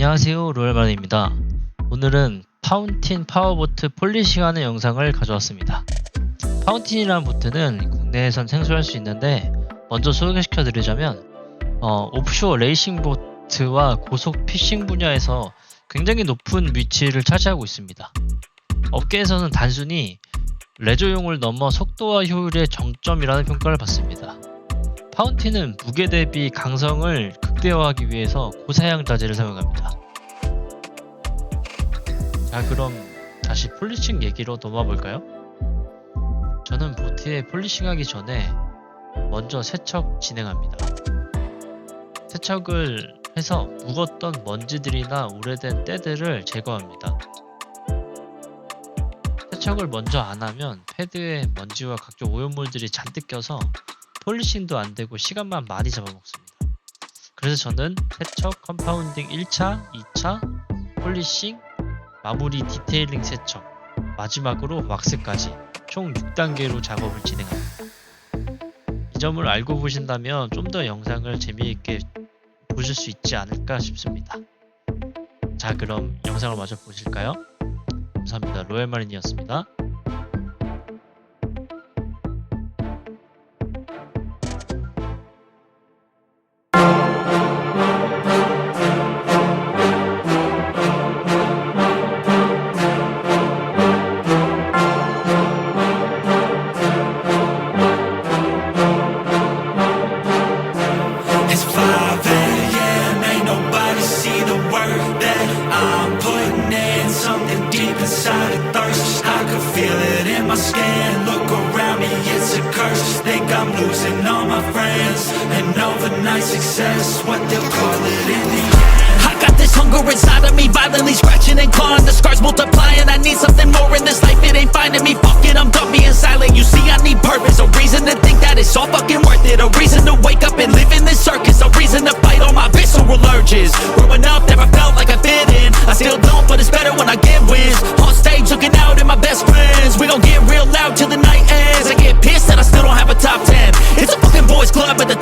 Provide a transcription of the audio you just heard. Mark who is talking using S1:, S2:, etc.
S1: 안녕하세요, 로얄마린입니다. 오늘은 파운틴 파워보트 폴리싱하는 영상을 가져왔습니다. 파운틴이라는 보트는 국내에선 생소할 수 있는데 먼저 소개시켜 드리자면 오프쇼어 레이싱 보트와 고속 피싱 분야에서 굉장히 높은 위치를 차지하고 있습니다. 업계에서는 단순히 레저용을 넘어 속도와 효율의 정점이라는 평가를 받습니다. 파운틴은 무게 대비 강성을 극대화하기 위해서 고사양 자재를 사용합니다. 자, 그럼 다시 폴리싱 얘기로 넘어가 볼까요? 저는 보트에 폴리싱하기 전에 먼저 세척 진행합니다. 세척을 해서 묵었던 먼지들이나 오래된 때들을 제거합니다. 세척을 먼저 안 하면 패드에 먼지와 각종 오염물들이 잔뜩 껴서 폴리싱도 안 되고 시간만 많이 잡아먹습니다. 그래서 저는 세척, 컴파운딩 1차, 2차, 폴리싱, 마무리 디테일링 세척, 마지막으로 왁스까지 총 6단계로 작업을 진행합니다. 이 점을 알고 보신다면 좀 더 영상을 재미있게 보실 수 있지 않을까 싶습니다. 자, 그럼 영상을 마저 보실까요? 감사합니다. 로얄마린이었습니다.
S2: I'm losing all my friends, and overnight success, what they'll call it in the end. I got this hunger inside of me, violently scratching and clawing. The scars multiplying, I need something more in this life. It ain't finding me, fuck it, I'm done being silent. You see, I need purpose, a reason to think that it's all fucking worth it. A reason to wake up and live in this circus. A reason to fight all my visceral urges. Growing up, never felt like I fit in. I still don't, but it's better when I get wins. On stage, looking out at my best friends. We gon' get real loud till the night ends. I get pissed that I still don't have a top 10. It's a fucking boys club, but the